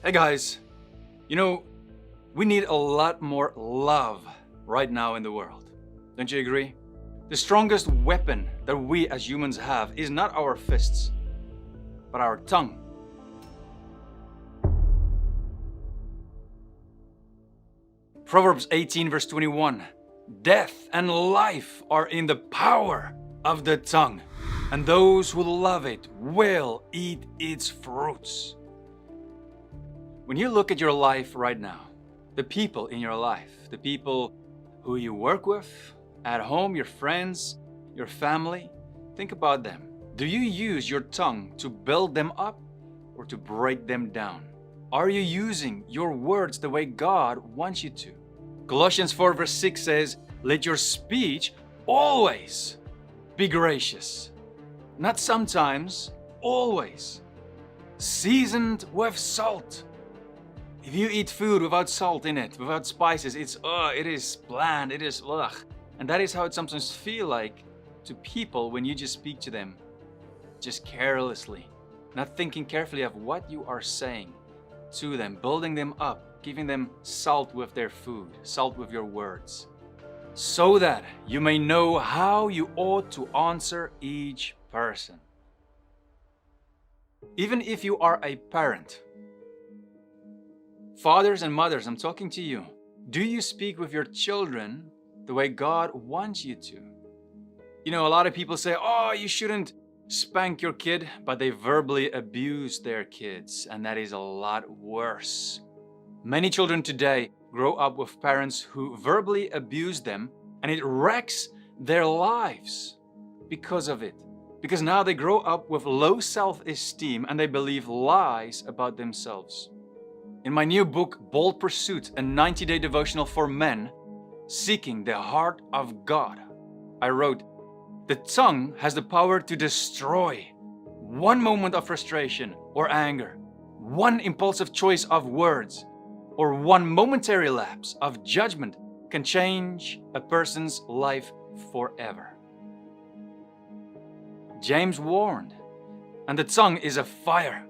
Hey guys, we need a lot more love right now in the world. Don't you agree? The strongest weapon that we as humans have is not our fists, but our tongue. Proverbs 18 verse 21. Death and life are in the power of the tongue, and those who love it will eat its fruits. When you look at your life right now, the people in your life, the people who you work with, at home, your friends, your family, think about them. Do you use your tongue to build them up or to break them down? Are you using your words the way God wants you to? Colossians 4 verse 6 says, let your speech always be gracious. Not sometimes, always. Seasoned with salt. If you eat food without salt in it, without spices, it is bland, it is ugh. And that is how it sometimes feels like to people when you just speak to them, just carelessly, not thinking carefully of what you are saying to them, building them up, giving them salt with their food, salt with your words, so that you may know how you ought to answer each person. Even if you are a parent, fathers and mothers, I'm talking to you. Do you speak with your children the way God wants you to? A lot of people say, oh, you shouldn't spank your kid, but they verbally abuse their kids, and that is a lot worse. Many children today grow up with parents who verbally abuse them, and it wrecks their lives because of it. Because now they grow up with low self-esteem and they believe lies about themselves. In my new book, Bold Pursuit, a 90-day devotional for men seeking the heart of God, I wrote, the tongue has the power to destroy. One moment of frustration or anger, one impulsive choice of words, or one momentary lapse of judgment can change a person's life forever. James warned, and the tongue is a fire,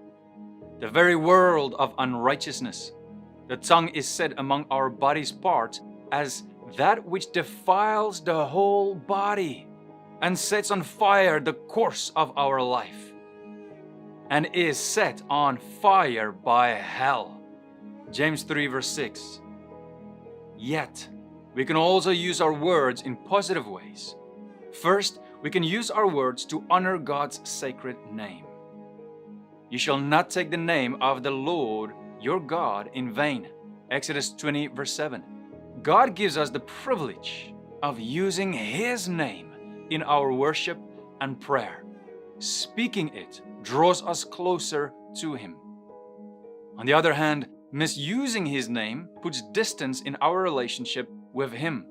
the very world of unrighteousness. The tongue is set among our body's parts as that which defiles the whole body and sets on fire the course of our life, and is set on fire by hell. James 3 verse 6. Yet, we can also use our words in positive ways. First, we can use our words to honor God's sacred name. You shall not take the name of the Lord your God in vain. Exodus 20 verse 7. God gives us the privilege of using His name in our worship and prayer. Speaking it draws us closer to Him. On the other hand, misusing His name puts distance in our relationship with Him.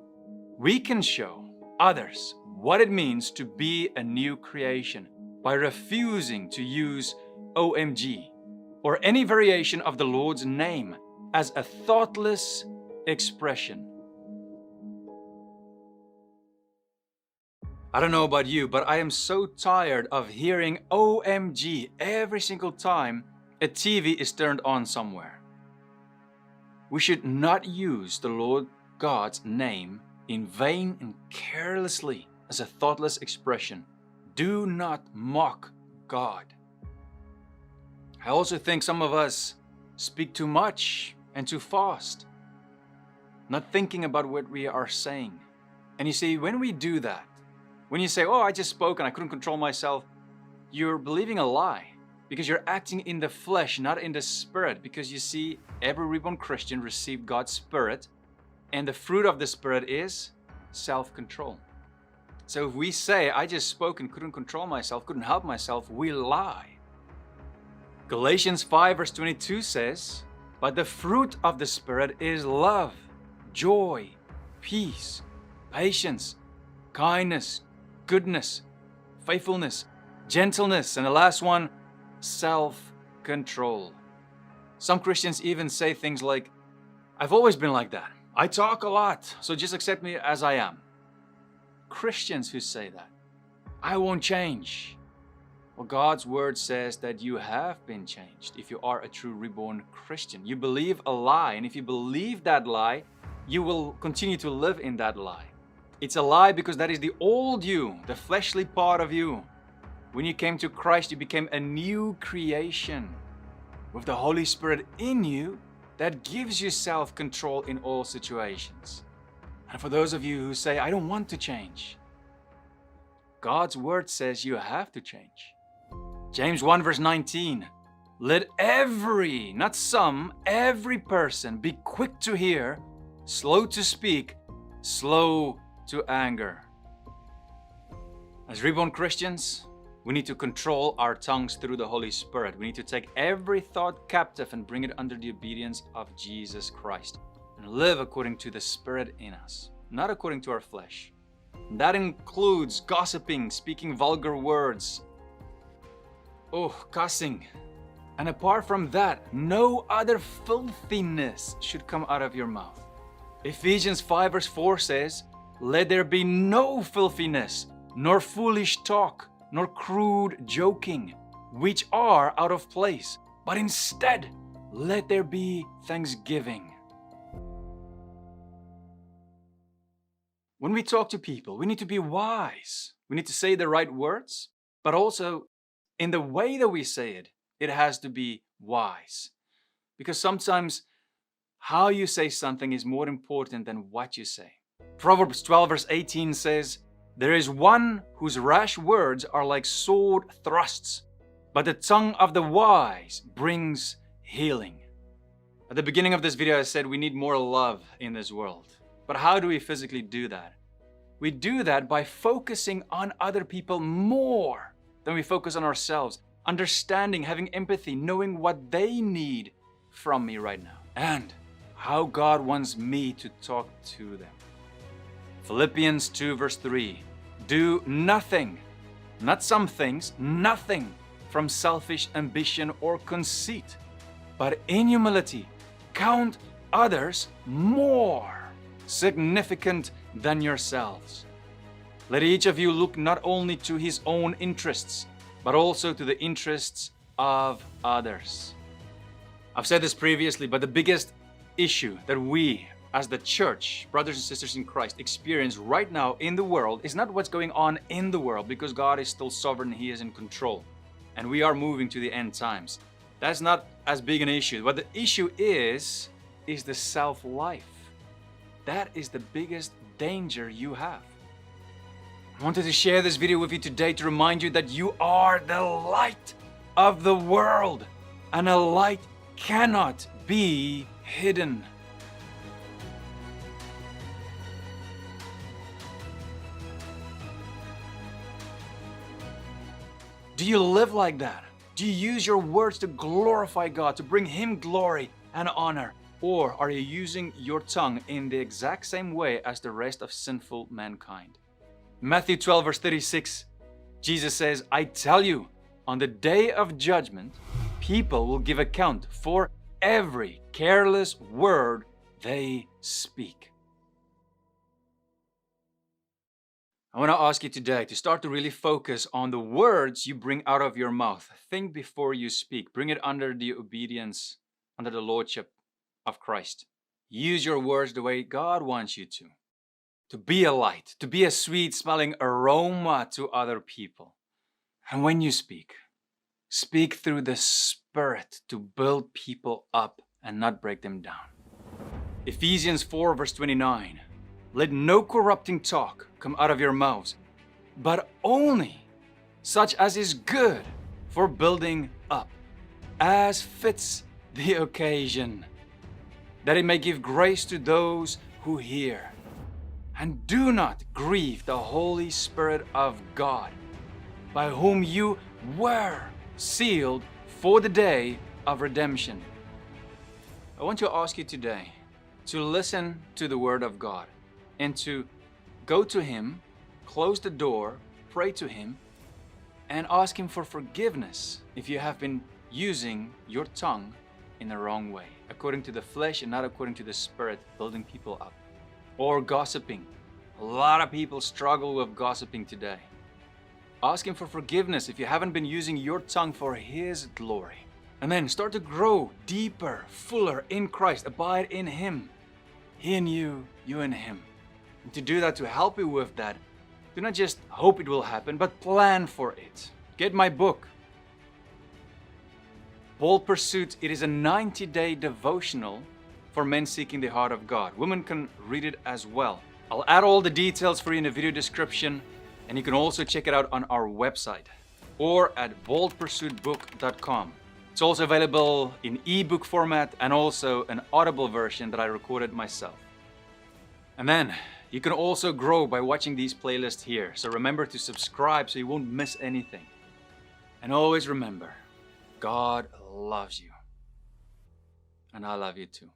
We can show others what it means to be a new creation by refusing to use OMG or any variation of the Lord's name as a thoughtless expression. I don't know about you, but I am so tired of hearing OMG every single time a TV is turned on somewhere. We should not use the Lord God's name in vain and carelessly as a thoughtless expression. Do not mock God. I also think some of us speak too much and too fast, not thinking about what we are saying. And you see, when we do that, when you say, oh, I just spoke and I couldn't control myself, you're believing a lie because you're acting in the flesh, not in the spirit. Because you see, every reborn Christian received God's Spirit, and the fruit of the Spirit is self-control. So if we say, I just spoke and couldn't control myself, couldn't help myself, we lie. Galatians 5 verse 22 says, but the fruit of the Spirit is love, joy, peace, patience, kindness, goodness, faithfulness, gentleness, and the last one, self-control. Some Christians even say things like, I've always been like that. I talk a lot, so just accept me as I am. Christians who say that, I won't change. Well, God's word says that you have been changed if you are a true reborn Christian. You believe a lie, and if you believe that lie, you will continue to live in that lie. It's a lie because that is the old you, the fleshly part of you. When you came to Christ, you became a new creation with the Holy Spirit in you that gives you self-control in all situations. And for those of you who say, I don't want to change, God's word says you have to change. James 1 verse 19, let every, not some, every person be quick to hear, slow to speak, slow to anger. As reborn Christians, we need to control our tongues through the Holy Spirit. We need to take every thought captive and bring it under the obedience of Jesus Christ and live according to the Spirit in us, not according to our flesh. And that includes gossiping, speaking vulgar words, cussing. And apart from that, no other filthiness should come out of your mouth. Ephesians 5 verse 4 says, let there be no filthiness, nor foolish talk, nor crude joking, which are out of place, but instead, let there be thanksgiving. When we talk to people, we need to be wise. We need to say the right words, but also in the way that we say it, it has to be wise. Because sometimes how you say something is more important than what you say. Proverbs 12 verse 18 says, there is one whose rash words are like sword thrusts, but the tongue of the wise brings healing. At the beginning of this video, I said we need more love in this world. But how do we physically do that? We do that by focusing on other people more than we focus on ourselves. Understanding, having empathy, knowing what they need from me right now. And how God wants me to talk to them. Philippians 2 verse 3. Do nothing, not some things, nothing from selfish ambition or conceit, but in humility count others more significant than yourselves. Let each of you look not only to his own interests, but also to the interests of others. I've said this previously, but the biggest issue that we as the church, brothers and sisters in Christ, experience right now in the world is not what's going on in the world, because God is still sovereign, He is in control, and we are moving to the end times. That's not as big an issue. What the issue is the self-life. That is the biggest danger you have. I wanted to share this video with you today to remind you that you are the light of the world, and a light cannot be hidden. Do you live like that? Do you use your words to glorify God, to bring Him glory and honor? Or are you using your tongue in the exact same way as the rest of sinful mankind? Matthew 12 verse 36, Jesus says, I tell you, on the day of judgment, people will give account for every careless word they speak. I want to ask you today to start to really focus on the words you bring out of your mouth. Think before you speak. Bring it under the obedience, under the lordship of Christ. Use your words the way God wants you to. To be a light, to be a sweet-smelling aroma to other people. And when you speak, speak through the Spirit to build people up and not break them down. Ephesians 4 verse 29. Let no corrupting talk come out of your mouths, but only such as is good for building up, as fits the occasion, that it may give grace to those who hear. And do not grieve the Holy Spirit of God, by whom you were sealed for the day of redemption. I want to ask you today to listen to the Word of God and to go to Him, close the door, pray to Him, and ask Him for forgiveness if you have been using your tongue in the wrong way, according to the flesh and not according to the Spirit, building people up. Or gossiping. A lot of people struggle with gossiping today. Ask Him for forgiveness if you haven't been using your tongue for His glory. And then start to grow deeper, fuller in Christ. Abide in Him. He in you, you in Him. And to do that, to help you with that, do not just hope it will happen, but plan for it. Get my book, Bold Pursuit. It is a 90-day devotional for men seeking the heart of God. Women can read it as well. I'll add all the details for you in the video description, and you can also check it out on our website or at boldpursuitbook.com. It's also available in ebook format and also an audible version that I recorded myself. And then you can also grow by watching these playlists here. So remember to subscribe so you won't miss anything. And always remember, God loves you. And I love you too.